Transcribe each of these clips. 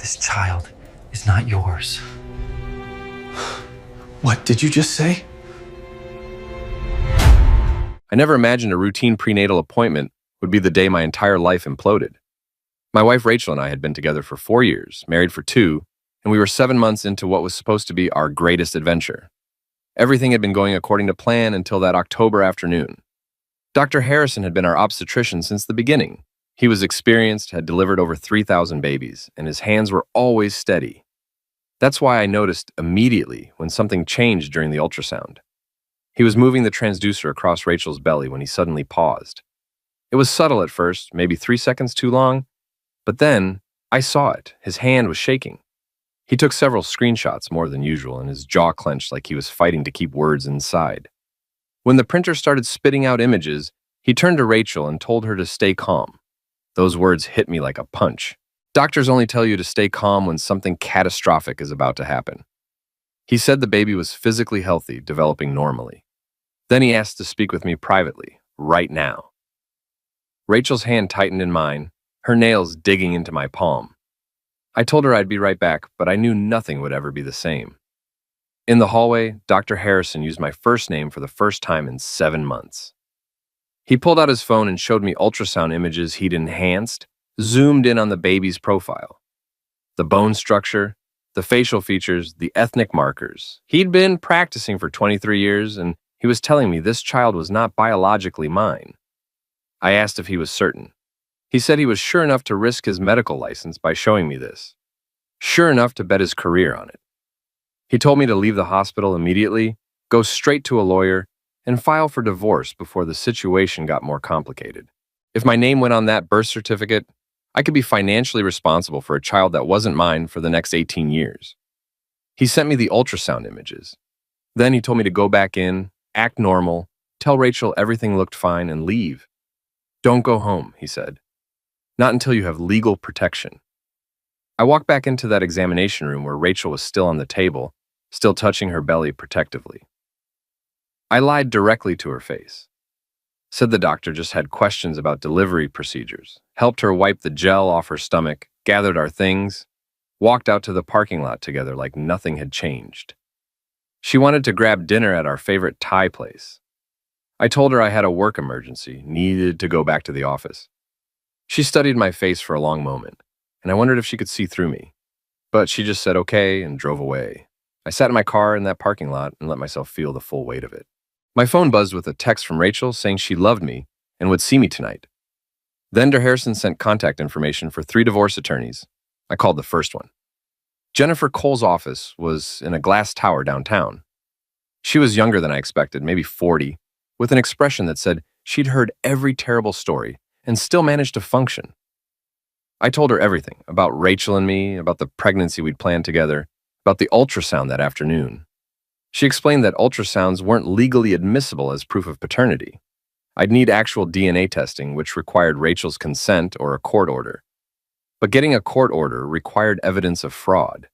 This child is not yours. What did you just say? I never imagined a routine prenatal appointment would be the day my entire life imploded. My wife Rachel and I had been together for 4 years, married for 2, and we were 7 months into what was supposed to be our greatest adventure. Everything had been going according to plan until that October afternoon. Dr. Harrison had been our obstetrician since the beginning. He was experienced, had delivered over 3,000 babies, and his hands were always steady. That's why I noticed immediately when something changed during the ultrasound. He was moving the transducer across Rachel's belly when he suddenly paused. It was subtle at first, maybe 3 seconds too long, but then I saw it. His hand was shaking. He took several screenshots more than usual, and his jaw clenched like he was fighting to keep words inside. When the printer started spitting out images, he turned to Rachel and told her to stay calm. Those words hit me like a punch. Doctors only tell you to stay calm when something catastrophic is about to happen. He said the baby was physically healthy, developing normally. Then he asked to speak with me privately, right now. Rachel's hand tightened in mine, her nails digging into my palm. I told her I'd be right back, but I knew nothing would ever be the same. In the hallway, Dr. Harrison used my first name for the first time in 7 months. He pulled out his phone and showed me ultrasound images he'd enhanced, zoomed in on the baby's profile. The bone structure, the facial features, the ethnic markers. He'd been practicing for 23 years, and he was telling me this child was not biologically mine. I asked if he was certain. He said he was sure enough to risk his medical license by showing me this. Sure enough to bet his career on it. He told me to leave the hospital immediately, go straight to a lawyer, and file for divorce before the situation got more complicated. If my name went on that birth certificate, I could be financially responsible for a child that wasn't mine for the next 18 years. He sent me the ultrasound images. Then he told me to go back in, act normal, tell Rachel everything looked fine, and leave. Don't go home, he said. Not until you have legal protection. I walked back into that examination room where Rachel was still on the table, still touching her belly protectively. I lied directly to her face. Said the doctor just had questions about delivery procedures, helped her wipe the gel off her stomach, gathered our things, walked out to the parking lot together like nothing had changed. She wanted to grab dinner at our favorite Thai place. I told her I had a work emergency, needed to go back to the office. She studied my face for a long moment, and I wondered if she could see through me. But she just said okay and drove away. I sat in my car in that parking lot and let myself feel the full weight of it. My phone buzzed with a text from Rachel saying she loved me and would see me tonight. Then Dr. Harrison sent contact information for 3 divorce attorneys. I called the first one. Jennifer Cole's office was in a glass tower downtown. She was younger than I expected, maybe 40, with an expression that said she'd heard every terrible story and still managed to function. I told her everything about Rachel and me, about the pregnancy we'd planned together, about the ultrasound that afternoon. She explained that ultrasounds weren't legally admissible as proof of paternity. I'd need actual DNA testing, which required Rachel's consent or a court order. But getting a court order required evidence of fraud.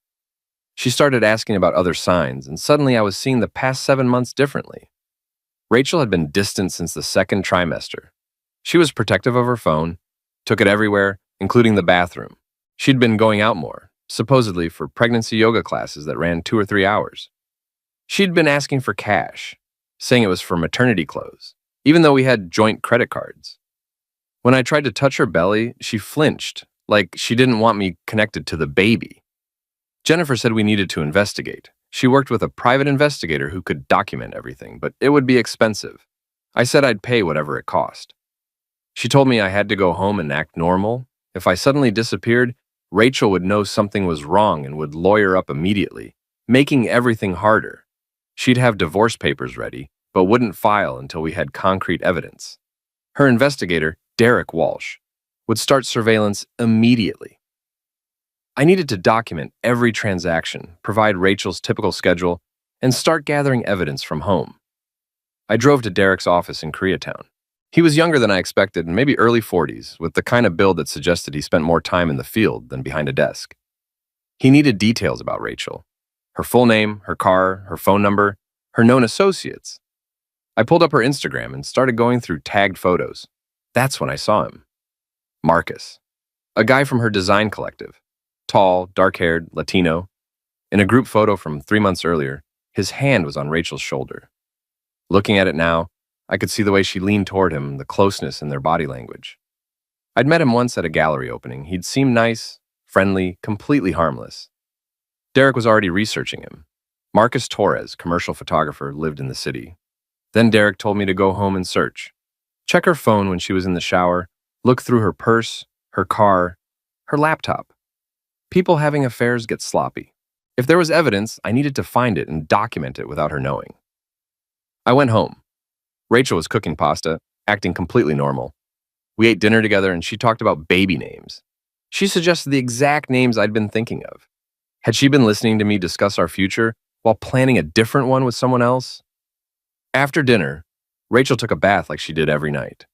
She started asking about other signs, and suddenly I was seeing the past 7 months differently. Rachel had been distant since the 2nd trimester. She was protective of her phone, took it everywhere, including the bathroom. She'd been going out more, supposedly for pregnancy yoga classes that ran 2 or 3 hours. She'd been asking for cash, saying it was for maternity clothes, even though we had joint credit cards. When I tried to touch her belly, she flinched, like she didn't want me connected to the baby. Jennifer said we needed to investigate. She worked with a private investigator who could document everything, but it would be expensive. I said I'd pay whatever it cost. She told me I had to go home and act normal. If I suddenly disappeared, Rachel would know something was wrong and would lawyer up immediately, making everything harder. She'd have divorce papers ready, but wouldn't file until we had concrete evidence. Her investigator, Derek Walsh, would start surveillance immediately. I needed to document every transaction, provide Rachel's typical schedule, and start gathering evidence from home. I drove to Derek's office in Koreatown. He was younger than I expected, maybe early 40s, with the kind of build that suggested he spent more time in the field than behind a desk. He needed details about Rachel. Her full name, her car, her phone number, her known associates. I pulled up her Instagram and started going through tagged photos. That's when I saw him. Marcus, a guy from her design collective. tall, dark-haired, Latino. In a group photo from 3 months earlier, his hand was on Rachel's shoulder. Looking at it now, I could see the way she leaned toward him, the closeness in their body language. I'd met him once at a gallery opening. He'd seemed nice, friendly, completely harmless. Derek was already researching him. Marcus Torres, commercial photographer, lived in the city. Then Derek told me to go home and search. Check her phone when she was in the shower, look through her purse, her car, her laptop. People having affairs get sloppy. If there was evidence, I needed to find it and document it without her knowing. I went home. Rachel was cooking pasta, acting completely normal. We ate dinner together and she talked about baby names. She suggested the exact names I'd been thinking of. Had she been listening to me discuss our future while planning a different one with someone else? After dinner, Rachel took a bath like she did every night.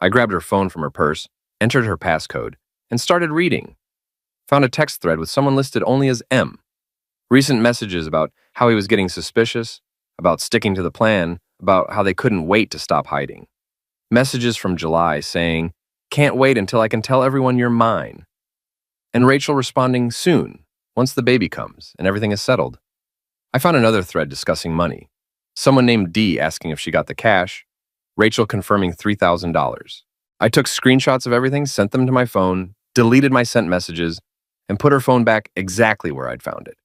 I grabbed her phone from her purse, entered her passcode, and started reading. Found a text thread with someone listed only as M. Recent messages about how he was getting suspicious, about sticking to the plan, about how they couldn't wait to stop hiding. Messages from July saying, "Can't wait until I can tell everyone you're mine." And Rachel responding, "Soon, once the baby comes and everything is settled." I found another thread discussing money. Someone named D asking if she got the cash, Rachel confirming $3,000. I took screenshots of everything, sent them to my phone, deleted my sent messages, and put her phone back exactly where I'd found it.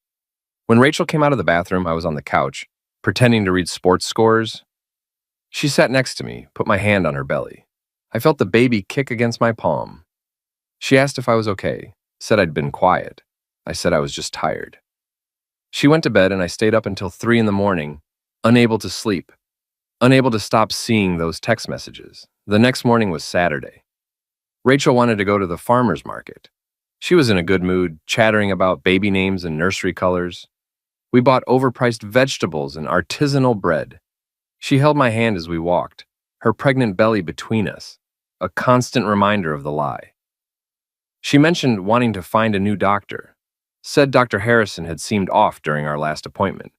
When Rachel came out of the bathroom, I was on the couch, pretending to read sports scores. She sat next to me, put my hand on her belly. I felt the baby kick against my palm. She asked if I was okay, said I'd been quiet. I said I was just tired. She went to bed and I stayed up until 3 in the morning, unable to sleep, unable to stop seeing those text messages. The next morning was Saturday. Rachel wanted to go to the farmer's market. She was in a good mood, chattering about baby names and nursery colors. We bought overpriced vegetables and artisanal bread. She held my hand as we walked, her pregnant belly between us, a constant reminder of the lie. She mentioned wanting to find a new doctor, said Dr. Harrison had seemed off during our last appointment.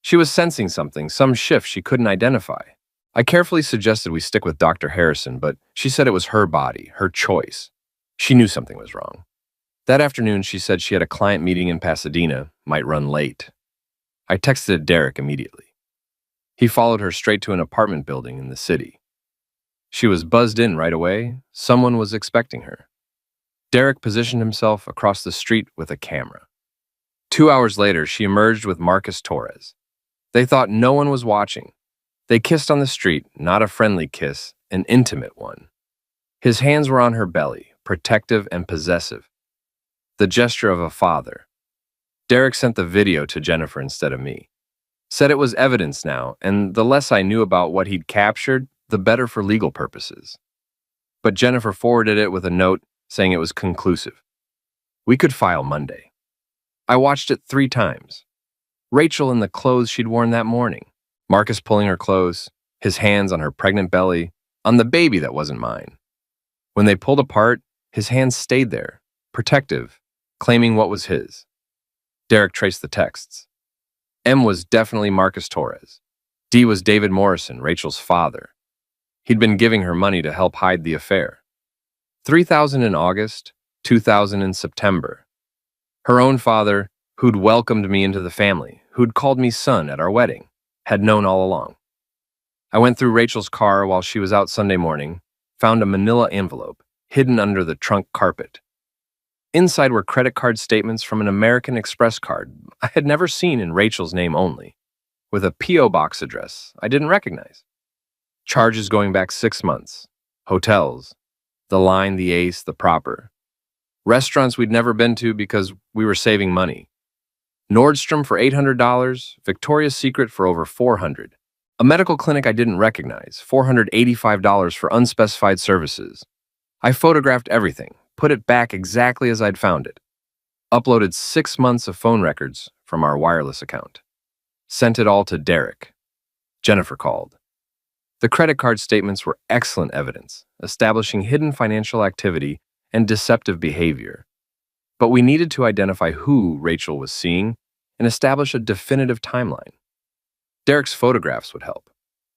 She was sensing something, some shift she couldn't identify. I carefully suggested we stick with Dr. Harrison, but she said it was her body, her choice. She knew something was wrong. That afternoon, she said she had a client meeting in Pasadena, might run late. I texted Derek immediately. He followed her straight to an apartment building in the city. She was buzzed in right away. Someone was expecting her. Derek positioned himself across the street with a camera. 2 hours later, she emerged with Marcus Torres. They thought no one was watching. They kissed on the street, not a friendly kiss, an intimate one. His hands were on her belly, protective and possessive. The gesture of a father. Derek sent the video to Jennifer instead of me. Said it was evidence now, and the less I knew about what he'd captured, the better for legal purposes. But Jennifer forwarded it with a note saying it was conclusive. We could file Monday. I watched it 3 times. Rachel in the clothes she'd worn that morning. Marcus pulling her close, his hands on her pregnant belly, on the baby that wasn't mine. When they pulled apart, his hands stayed there, protective, claiming what was his. Derek traced the texts. M was definitely Marcus Torres. D was David Morrison, Rachel's father. He'd been giving her money to help hide the affair. $3,000 in August, $2,000 in September. Her own father, who'd welcomed me into the family, who'd called me son at our wedding, had known all along. I went through Rachel's car while she was out Sunday morning, found a manila envelope hidden under the trunk carpet. Inside were credit card statements from an American Express card I had never seen in Rachel's name only, with a P.O. box address I didn't recognize. Charges going back 6 months. Hotels. The Line, the Ace, the Proper. Restaurants we'd never been to because we were saving money. Nordstrom for $800, Victoria's Secret for over $400. A medical clinic I didn't recognize, $485 for unspecified services. I photographed everything, put it back exactly as I'd found it. Uploaded 6 months of phone records from our wireless account. Sent it all to Derek. Jennifer called. The credit card statements were excellent evidence, establishing hidden financial activity and deceptive behavior. But we needed to identify who Rachel was seeing and establish a definitive timeline. Derek's photographs would help,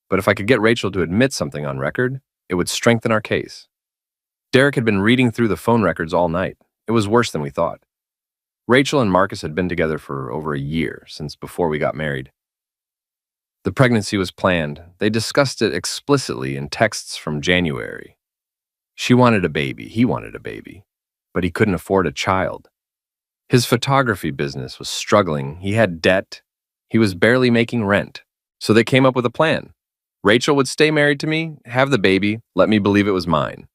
but if I could get Rachel to admit something on record, it would strengthen our case. Derek had been reading through the phone records all night. It was worse than we thought. Rachel and Marcus had been together for over a year, since before we got married. The pregnancy was planned. They discussed it explicitly in texts from January. She wanted a baby, he wanted a baby, but he couldn't afford a child. His photography business was struggling, he had debt, he was barely making rent. So they came up with a plan. Rachel would stay married to me, have the baby, let me believe it was mine.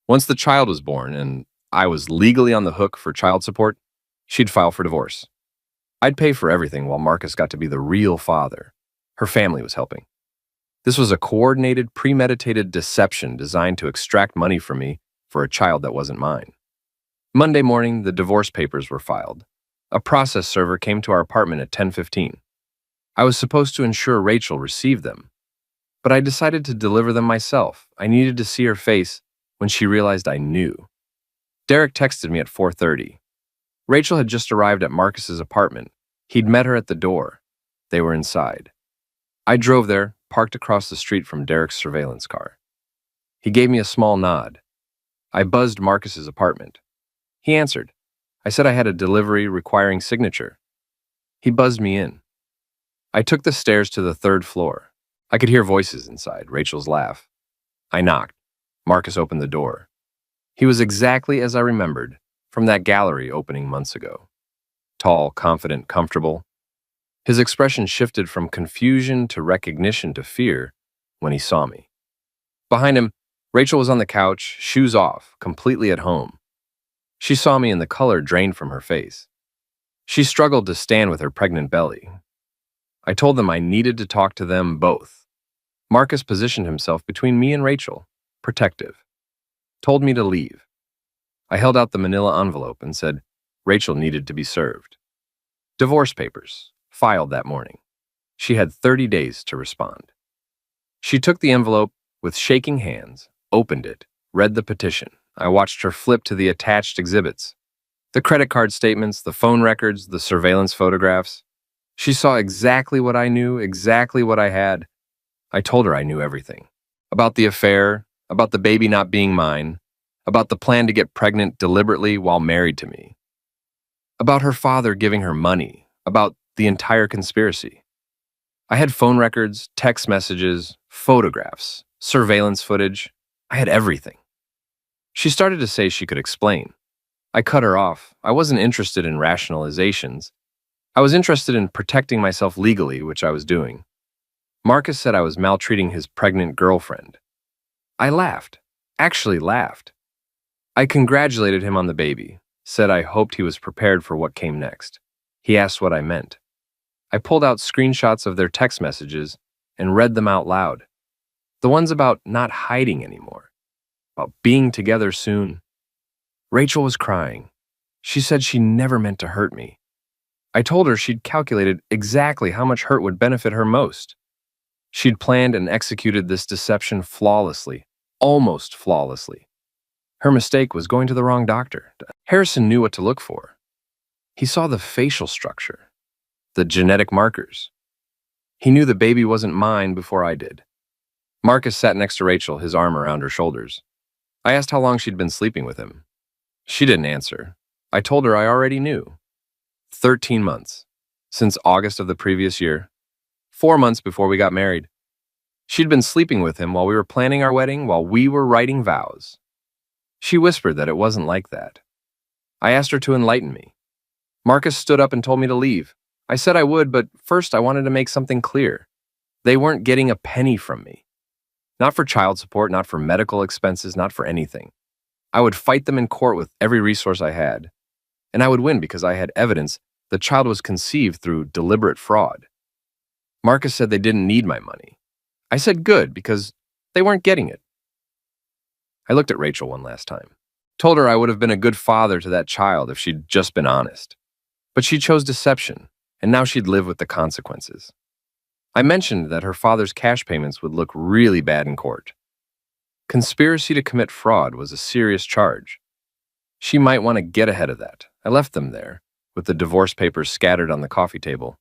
Once the child was born and I was legally on the hook for child support, she'd file for divorce. I'd pay for everything while Marcus got to be the real father. Her family was helping. This was a coordinated, premeditated deception designed to extract money from me for a child that wasn't mine. Monday morning, the divorce papers were filed. A process server came to our apartment at 10:15. I was supposed to ensure Rachel received them, but I decided to deliver them myself. I needed to see her face when she realized I knew. Derek texted me at 4:30. Rachel had just arrived at Marcus's apartment. He'd met her at the door. They were inside. I drove there, parked across the street from Derek's surveillance car. He gave me a small nod. I buzzed Marcus's apartment. He answered. I said I had a delivery requiring signature. He buzzed me in. I took the stairs to the 3rd floor. I could hear voices inside, Rachel's laugh. I knocked. Marcus opened the door. He was exactly as I remembered from that gallery opening months ago. Tall, confident, comfortable. His expression shifted from confusion to recognition to fear when he saw me. Behind him, Rachel was on the couch, shoes off, completely at home. She saw me and the color drained from her face. She struggled to stand with her pregnant belly. I told them I needed to talk to them both. Marcus positioned himself between me and Rachel, protective. Told me to leave. I held out the manila envelope and said Rachel needed to be served. Divorce papers, filed that morning. She had 30 days to respond. She took the envelope with shaking hands, opened it, read the petition. I watched her flip to the attached exhibits. The credit card statements, the phone records, the surveillance photographs. She saw exactly what I knew, exactly what I had. I told her I knew everything. About the affair, about the baby not being mine, about the plan to get pregnant deliberately while married to me. About her father giving her money, about the entire conspiracy. I had phone records, text messages, photographs, surveillance footage. I had everything. She started to say she could explain. I cut her off. I wasn't interested in rationalizations. I was interested in protecting myself legally, which I was doing. Marcus said I was maltreating his pregnant girlfriend. I laughed, actually laughed. I congratulated him on the baby, said I hoped he was prepared for what came next. He asked what I meant. I pulled out screenshots of their text messages and read them out loud. The ones about not hiding anymore, about being together soon. Rachel was crying. She said she never meant to hurt me. I told her she'd calculated exactly how much hurt would benefit her most. She'd planned and executed this deception flawlessly, almost flawlessly. Her mistake was going to the wrong doctor. Harrison knew what to look for. He saw the facial structure, the genetic markers. He knew the baby wasn't mine before I did. Marcus sat next to Rachel, his arm around her shoulders. I asked how long she'd been sleeping with him. She didn't answer. I told her I already knew. 13 months, since August of the previous year, 4 months before we got married. She'd been sleeping with him while we were planning our wedding, while we were writing vows. She whispered that it wasn't like that. I asked her to enlighten me. Marcus stood up and told me to leave. I said I would, but first I wanted to make something clear. They weren't getting a penny from me. Not for child support, not for medical expenses, not for anything. I would fight them in court with every resource I had. And I would win because I had evidence the child was conceived through deliberate fraud. Marcus said they didn't need my money. I said good, because they weren't getting it. I looked at Rachel one last time. Told her I would have been a good father to that child if she'd just been honest. But she chose deception, and now she'd live with the consequences. I mentioned that her father's cash payments would look really bad in court. Conspiracy to commit fraud was a serious charge. She might want to get ahead of that. I left them there, with the divorce papers scattered on the coffee table.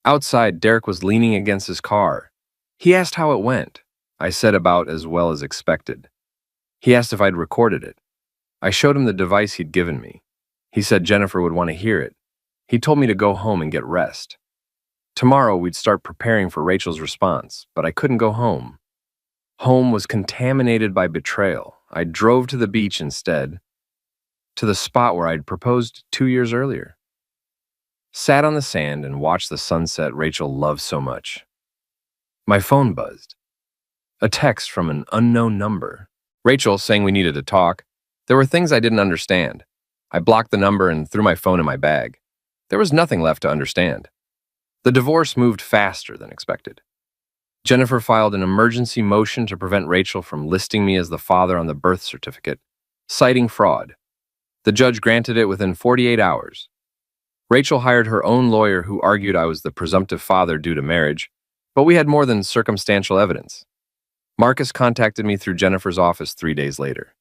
Outside, Derek was leaning against his car. He asked how it went. I said about as well as expected. He asked if I'd recorded it. I showed him the device he'd given me. He said Jennifer would want to hear it. He told me to go home and get rest. Tomorrow we'd start preparing for Rachel's response, but I couldn't go home. Home was contaminated by betrayal. I drove to the beach instead, to the spot where I'd proposed 2 years earlier. Sat on the sand and watched the sunset Rachel loved so much. My phone buzzed. A text from an unknown number. Rachel saying we needed to talk. There were things I didn't understand. I blocked the number and threw my phone in my bag. There was nothing left to understand. The divorce moved faster than expected. Jennifer filed an emergency motion to prevent Rachel from listing me as the father on the birth certificate, citing fraud. The judge granted it within 48 hours. Rachel hired her own lawyer who argued I was the presumptive father due to marriage, but we had more than circumstantial evidence. Marcus contacted me through Jennifer's office 3 days later.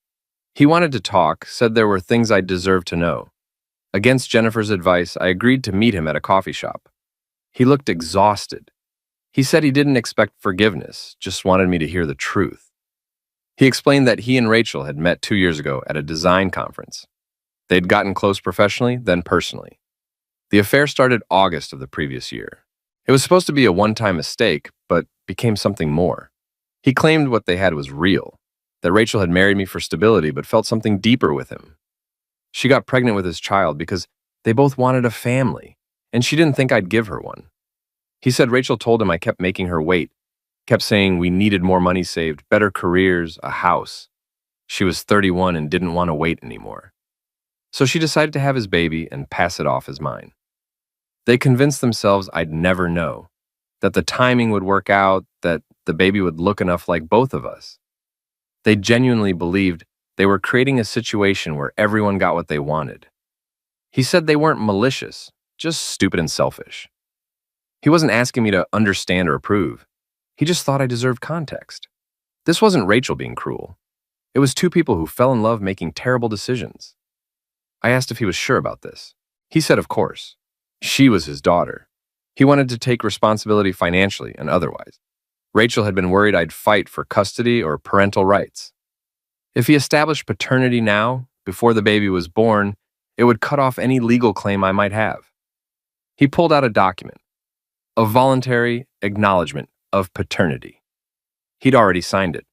He wanted to talk, said there were things I deserved to know. Against Jennifer's advice, I agreed to meet him at a coffee shop. He looked exhausted. He said he didn't expect forgiveness, just wanted me to hear the truth. He explained that he and Rachel had met 2 years ago at a design conference. They'd gotten close professionally, then personally. The affair started August of the previous year. It was supposed to be a one-time mistake, but became something more. He claimed what they had was real, that Rachel had married me for stability but felt something deeper with him. She got pregnant with his child because they both wanted a family, and she didn't think I'd give her one. He said Rachel told him I kept making her wait, kept saying we needed more money saved, better careers, a house. She was 31 and didn't want to wait anymore. So she decided to have his baby and pass it off as mine. They convinced themselves I'd never know, that the timing would work out, that the baby would look enough like both of us. They genuinely believed they were creating a situation where everyone got what they wanted. He said they weren't malicious, just stupid and selfish. He wasn't asking me to understand or approve. He just thought I deserved context. This wasn't Rachel being cruel. It was two people who fell in love making terrible decisions. I asked if he was sure about this. He said of course. She was his daughter. He wanted to take responsibility financially and otherwise. Rachel had been worried I'd fight for custody or parental rights. If he established paternity now, before the baby was born, it would cut off any legal claim I might have. He pulled out a document, a voluntary acknowledgement of paternity. He'd already signed it.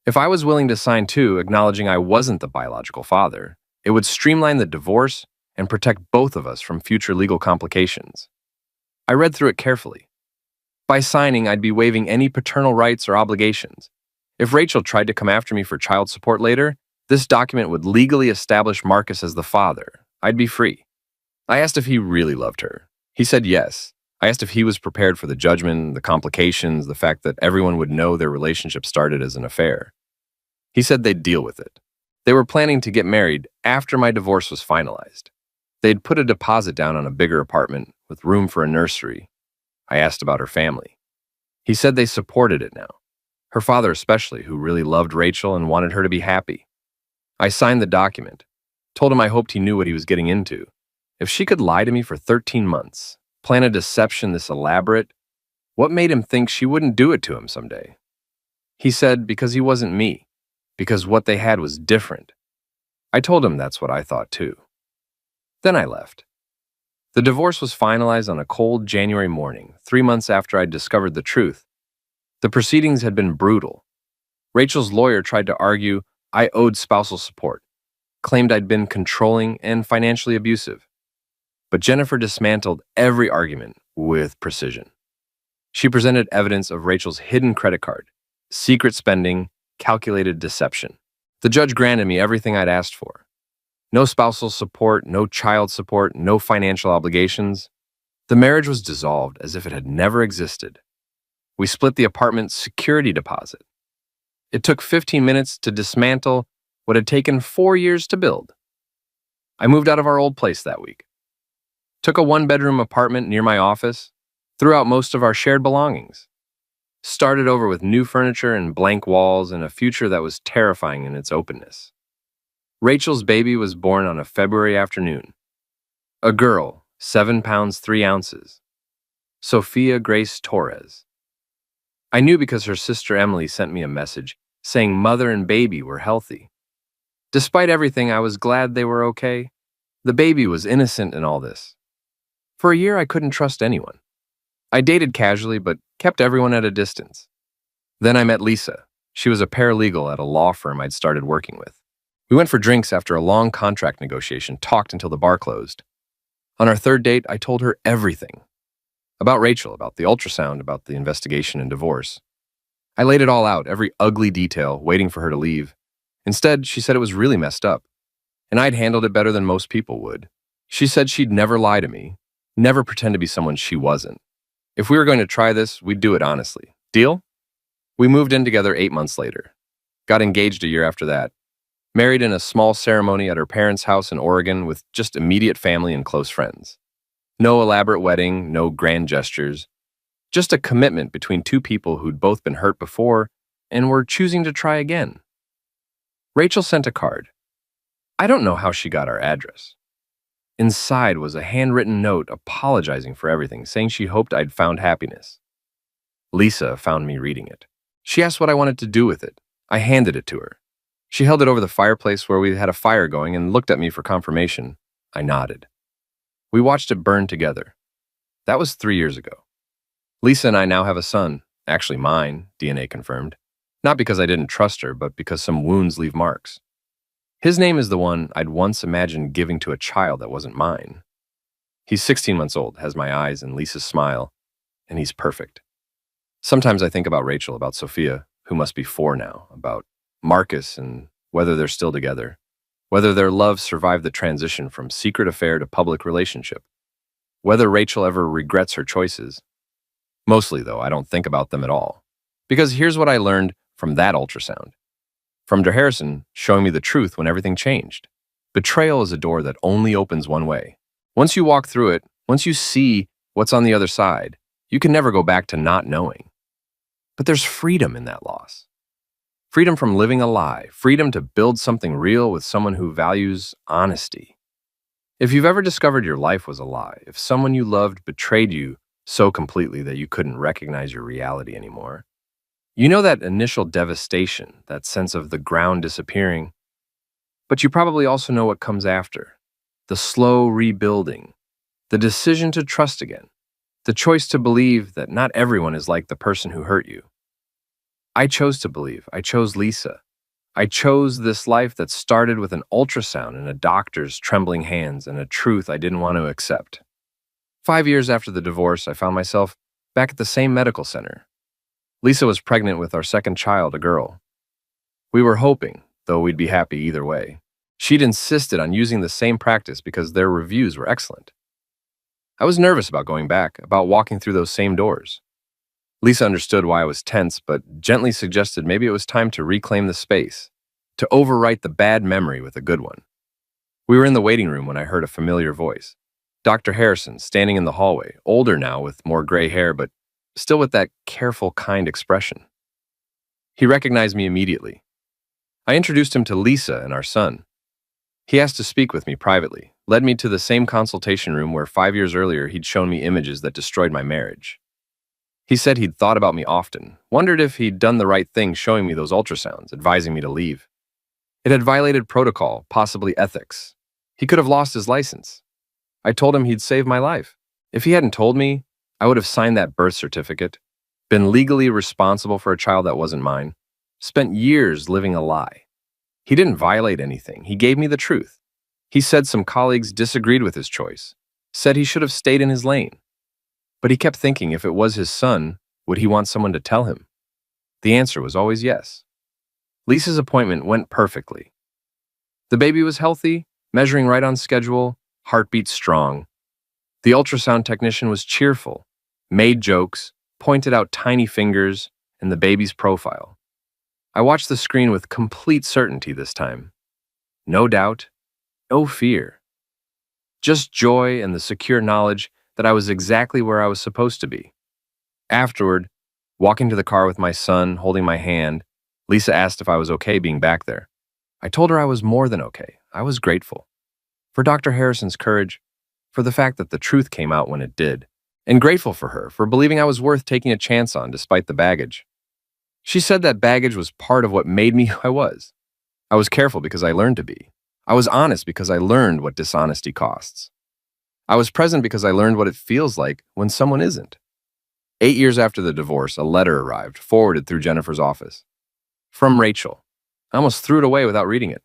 If I was willing to sign too, acknowledging I wasn't the biological father, it would streamline the divorce and protect both of us from future legal complications. I read through it carefully. By signing, I'd be waiving any paternal rights or obligations. If Rachel tried to come after me for child support later, this document would legally establish Marcus as the father. I'd be free. I asked if he really loved her. He said yes. I asked if he was prepared for the judgment, the complications, the fact that everyone would know their relationship started as an affair. He said they'd deal with it. They were planning to get married after my divorce was finalized. They'd put a deposit down on a bigger apartment with room for a nursery. I asked about her family. He said they supported it now. Her father especially, who really loved Rachel and wanted her to be happy. I signed the document, told him I hoped he knew what he was getting into. If she could lie to me for 13 months, plan a deception this elaborate, what made him think she wouldn't do it to him someday? He said because he wasn't me, because what they had was different. I told him that's what I thought too. Then I left. The divorce was finalized on a cold January morning, 3 months after I'd discovered the truth. The proceedings had been brutal. Rachel's lawyer tried to argue I owed spousal support, claimed I'd been controlling and financially abusive. But Jennifer dismantled every argument with precision. She presented evidence of Rachel's hidden credit card, secret spending, calculated deception. The judge granted me everything I'd asked for. No spousal support, no child support, no financial obligations. The marriage was dissolved as if it had never existed. We split the apartment's security deposit. It took 15 minutes to dismantle what had taken 4 years to build. I moved out of our old place that week. Took a one-bedroom apartment near my office, threw out most of our shared belongings. Started over with new furniture and blank walls and a future that was terrifying in its openness. Rachel's baby was born on a February afternoon. A girl, 7 pounds 3 ounces. Sophia Grace Torres. I knew because her sister Emily sent me a message saying mother and baby were healthy. Despite everything, I was glad they were okay. The baby was innocent in all this. For a year, I couldn't trust anyone. I dated casually, but kept everyone at a distance. Then I met Lisa. She was a paralegal at a law firm I'd started working with. We went for drinks after a long contract negotiation, talked until the bar closed. On our third date, I told her everything. About Rachel, about the ultrasound, about the investigation and divorce. I laid it all out, every ugly detail, waiting for her to leave. Instead, she said it was really messed up, and I'd handled it better than most people would. She said she'd never lie to me, never pretend to be someone she wasn't. If we were going to try this, we'd do it honestly. Deal? We moved in together 8 months later. Got engaged a year after that. Married in a small ceremony at her parents' house in Oregon with just immediate family and close friends. No elaborate wedding, no grand gestures. Just a commitment between two people who'd both been hurt before and were choosing to try again. Rachel sent a card. I don't know how she got our address. Inside was a handwritten note apologizing for everything, saying she hoped I'd found happiness. Lisa found me reading it. She asked what I wanted to do with it. I handed it to her. She held it over the fireplace where we had a fire going and looked at me for confirmation. I nodded. We watched it burn together. That was 3 years ago. Lisa and I now have a son, actually mine, DNA confirmed. Not because I didn't trust her, but because some wounds leave marks. His name is the one I'd once imagined giving to a child that wasn't mine. He's 16 months old, has my eyes and Lisa's smile, and he's perfect. Sometimes I think about Rachel, about Sophia, who must be 4 now, about Marcus and whether they're still together, whether their love survived the transition from secret affair to public relationship, whether Rachel ever regrets her choices. Mostly, though, I don't think about them at all. Because here's what I learned from that ultrasound. From Dr. Harrison showing me the truth when everything changed. Betrayal is a door that only opens one way. Once you walk through it, once you see what's on the other side, you can never go back to not knowing. But there's freedom in that loss. Freedom from living a lie, freedom to build something real with someone who values honesty. If you've ever discovered your life was a lie, if someone you loved betrayed you so completely that you couldn't recognize your reality anymore, you know that initial devastation, that sense of the ground disappearing, but you probably also know what comes after. The slow rebuilding, the decision to trust again, the choice to believe that not everyone is like the person who hurt you. I chose to believe. I chose Lisa. I chose this life that started with an ultrasound and a doctor's trembling hands and a truth I didn't want to accept. 5 years after the divorce, I found myself back at the same medical center. Lisa was pregnant with our second child, a girl. We were hoping, though we'd be happy either way. She'd insisted on using the same practice because their reviews were excellent. I was nervous about going back, about walking through those same doors. Lisa understood why I was tense, but gently suggested maybe it was time to reclaim the space, to overwrite the bad memory with a good one. We were in the waiting room when I heard a familiar voice. Dr. Harrison, standing in the hallway, older now with more gray hair, but still with that careful, kind expression. He recognized me immediately. I introduced him to Lisa and our son. He asked to speak with me privately, led me to the same consultation room where 5 years earlier he'd shown me images that destroyed my marriage. He said he'd thought about me often, wondered if he'd done the right thing showing me those ultrasounds, advising me to leave. It had violated protocol, possibly ethics. He could have lost his license. I told him he'd saved my life. If he hadn't told me, I would have signed that birth certificate, been legally responsible for a child that wasn't mine, spent years living a lie. He didn't violate anything. He gave me the truth. He said some colleagues disagreed with his choice, said he should have stayed in his lane. But he kept thinking if it was his son, would he want someone to tell him? The answer was always yes. Lisa's appointment went perfectly. The baby was healthy, measuring right on schedule, heartbeat strong. The ultrasound technician was cheerful, made jokes, pointed out tiny fingers and the baby's profile. I watched the screen with complete certainty this time. No doubt, no fear. Just joy and the secure knowledge that I was exactly where I was supposed to be. Afterward, walking to the car with my son, holding my hand, Lisa asked if I was okay being back there. I told her I was more than okay. I was grateful. For Dr. Harrison's courage, for the fact that the truth came out when it did, and grateful for her for believing I was worth taking a chance on despite the baggage. She said that baggage was part of what made me who I was. I was careful because I learned to be. I was honest because I learned what dishonesty costs. I was present because I learned what it feels like when someone isn't. 8 years after the divorce, a letter arrived, forwarded through Jennifer's office. From Rachel. I almost threw it away without reading it.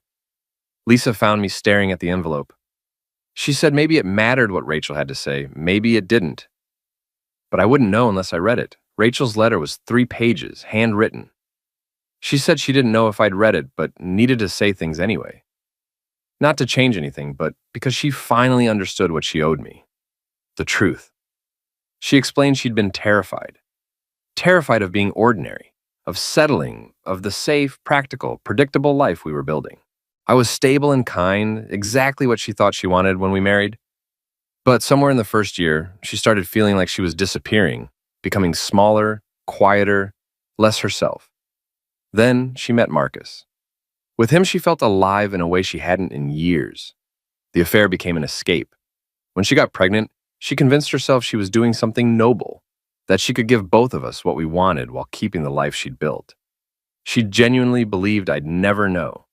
Lisa found me staring at the envelope. She said maybe it mattered what Rachel had to say, maybe it didn't. But I wouldn't know unless I read it. Rachel's letter was 3 pages, handwritten. She said she didn't know if I'd read it, but needed to say things anyway. Not to change anything, but because she finally understood what she owed me. The truth. She explained she'd been terrified. Terrified of being ordinary, of settling, of the safe, practical, predictable life we were building. I was stable and kind, exactly what she thought she wanted when we married. But somewhere in the first year, she started feeling like she was disappearing, becoming smaller, quieter, less herself. Then she met Marcus. With him, she felt alive in a way she hadn't in years. The affair became an escape. When she got pregnant, she convinced herself she was doing something noble, that she could give both of us what we wanted while keeping the life she'd built. She genuinely believed I'd never know,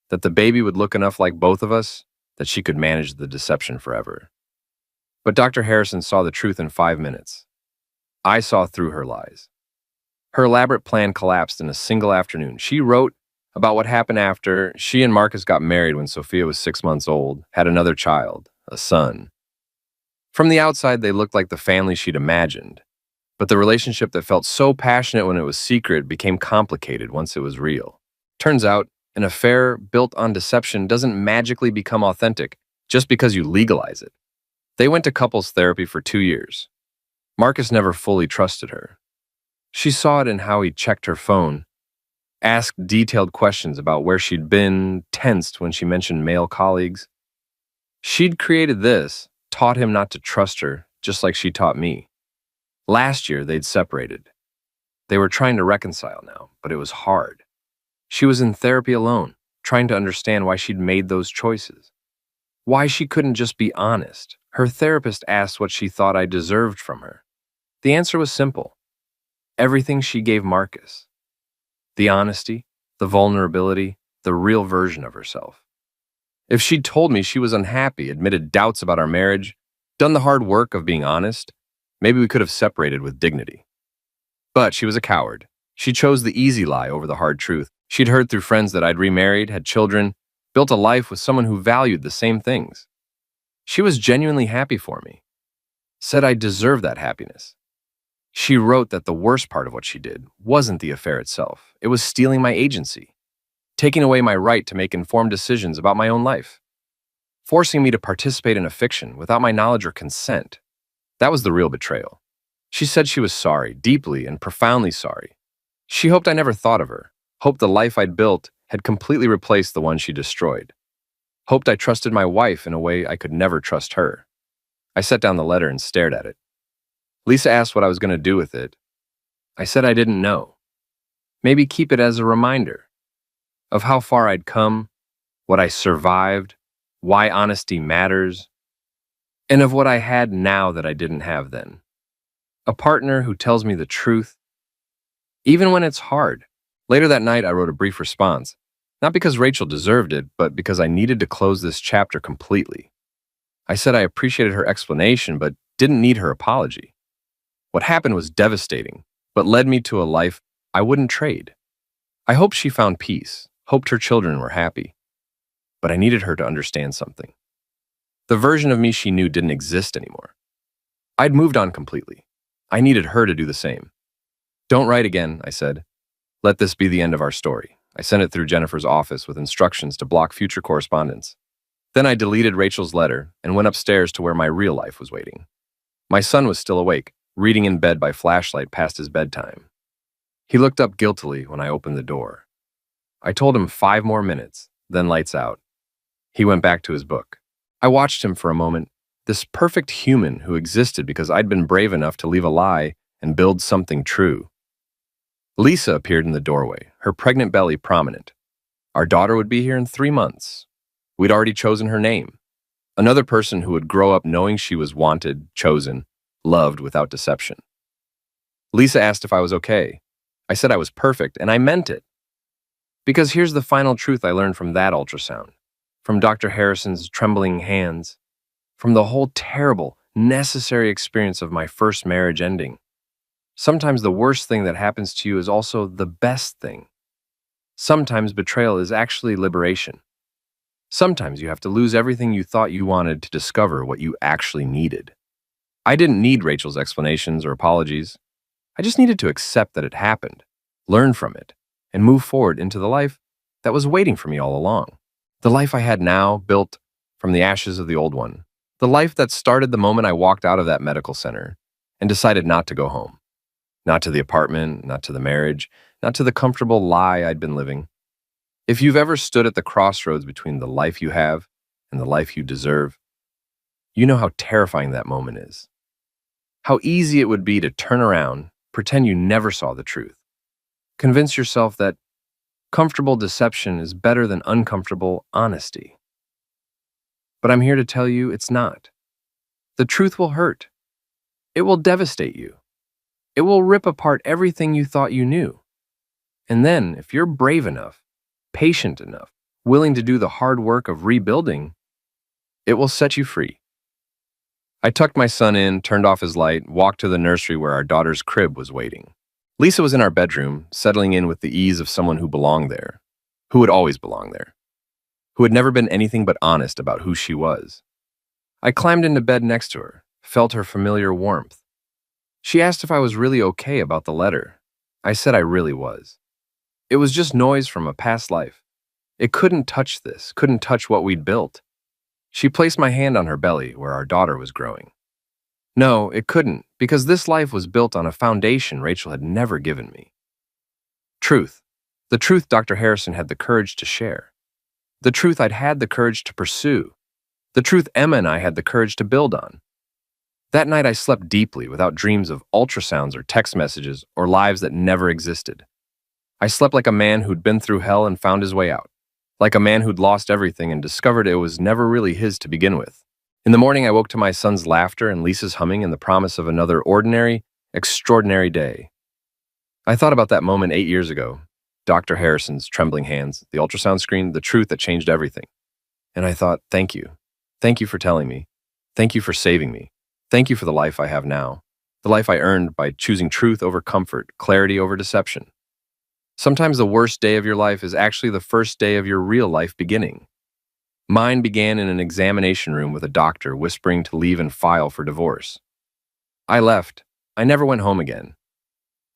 that the baby would look enough like both of us that she could manage the deception forever. But Dr. Harrison saw the truth in 5 minutes. I saw through her lies. Her elaborate plan collapsed in a single afternoon. She wrote about what happened after she and Marcus got married when Sophia was 6 months old, had another child, a son. From the outside, they looked like the family she'd imagined, but the relationship that felt so passionate when it was secret became complicated once it was real. Turns out, an affair built on deception doesn't magically become authentic just because you legalize it. They went to couples therapy for 2 years. Marcus never fully trusted her. She saw it in how he checked her phone, asked detailed questions about where she'd been, tensed when she mentioned male colleagues. She'd created this, taught him not to trust her, just like she taught me. Last year, they'd separated. They were trying to reconcile now, but it was hard. She was in therapy alone, trying to understand why she'd made those choices. Why she couldn't just be honest. Her therapist asked what she thought I deserved from her. The answer was simple. Everything she gave Marcus. The honesty, the vulnerability, the real version of herself. If she'd told me she was unhappy, admitted doubts about our marriage, done the hard work of being honest, maybe we could have separated with dignity. But she was a coward. She chose the easy lie over the hard truth. She'd heard through friends that I'd remarried, had children, built a life with someone who valued the same things. She was genuinely happy for me. Said I deserved that happiness. She wrote that the worst part of what she did wasn't the affair itself. It was stealing my agency, taking away my right to make informed decisions about my own life, forcing me to participate in a fiction without my knowledge or consent. That was the real betrayal. She said she was sorry, deeply and profoundly sorry. She hoped I never thought of her, hoped the life I'd built had completely replaced the one she destroyed, hoped I trusted my wife in a way I could never trust her. I set down the letter and stared at it. Lisa asked what I was going to do with it. I said I didn't know. Maybe keep it as a reminder of how far I'd come, what I survived, why honesty matters, and of what I had now that I didn't have then. A partner who tells me the truth, even when it's hard. Later that night, I wrote a brief response, not because Rachel deserved it, but because I needed to close this chapter completely. I said I appreciated her explanation, but didn't need her apology. What happened was devastating, but led me to a life I wouldn't trade. I hoped she found peace, hoped her children were happy. But I needed her to understand something. The version of me she knew didn't exist anymore. I'd moved on completely. I needed her to do the same. Don't write again, I said. Let this be the end of our story. I sent it through Jennifer's office with instructions to block future correspondence. Then I deleted Rachel's letter and went upstairs to where my real life was waiting. My son was still awake, reading in bed by flashlight past his bedtime. He looked up guiltily when I opened the door. I told him 5 more minutes, then lights out. He went back to his book. I watched him for a moment, this perfect human who existed because I'd been brave enough to leave a lie and build something true. Lisa appeared in the doorway, her pregnant belly prominent. Our daughter would be here in 3 months. We'd already chosen her name. Another person who would grow up knowing she was wanted, chosen, loved without deception. Lisa asked if I was okay. I said I was perfect, and I meant it. Because here's the final truth I learned from that ultrasound. from Dr. Harrison's trembling hands, from the whole terrible, necessary experience of my first marriage ending. Sometimes the worst thing that happens to you is also the best thing. Sometimes betrayal is actually liberation. Sometimes you have to lose everything you thought you wanted to discover what you actually needed. I didn't need Rachel's explanations or apologies. I just needed to accept that it happened, learn from it, and move forward into the life that was waiting for me all along. The life I had now, built from the ashes of the old one. The life that started the moment I walked out of that medical center and decided not to go home. Not to the apartment, not to the marriage, not to the comfortable lie I'd been living. If you've ever stood at the crossroads between the life you have and the life you deserve, you know how terrifying that moment is. How easy it would be to turn around, pretend you never saw the truth. Convince yourself that comfortable deception is better than uncomfortable honesty. But I'm here to tell you it's not. The truth will hurt. It will devastate you. It will rip apart everything you thought you knew. And then, if you're brave enough, patient enough, willing to do the hard work of rebuilding, it will set you free. I tucked my son in, turned off his light, walked to the nursery where our daughter's crib was waiting. Lisa was in our bedroom, settling in with the ease of someone who belonged there, who would always belong there, who had never been anything but honest about who she was. I climbed into bed next to her, felt her familiar warmth. She asked if I was really okay about the letter. I said I really was. It was just noise from a past life. It couldn't touch this, couldn't touch what we'd built. She placed my hand on her belly where our daughter was growing. No, it couldn't, because this life was built on a foundation Rachel had never given me. Truth. The truth Dr. Harrison had the courage to share. The truth I'd had the courage to pursue. The truth Emma and I had the courage to build on. That night I slept deeply without dreams of ultrasounds or text messages or lives that never existed. I slept like a man who'd been through hell and found his way out. Like a man who'd lost everything and discovered it was never really his to begin with. In the morning, I woke to my son's laughter and Lisa's humming and the promise of another ordinary, extraordinary day. I thought about that moment 8 years ago. Dr. Harrison's trembling hands, the ultrasound screen, the truth that changed everything. And I thought, thank you. Thank you for telling me. Thank you for saving me. Thank you for the life I have now. The life I earned by choosing truth over comfort, clarity over deception. Sometimes the worst day of your life is actually the first day of your real life beginning. Mine began in an examination room with a doctor whispering to leave and file for divorce. I left. I never went home again.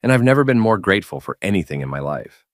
And I've never been more grateful for anything in my life.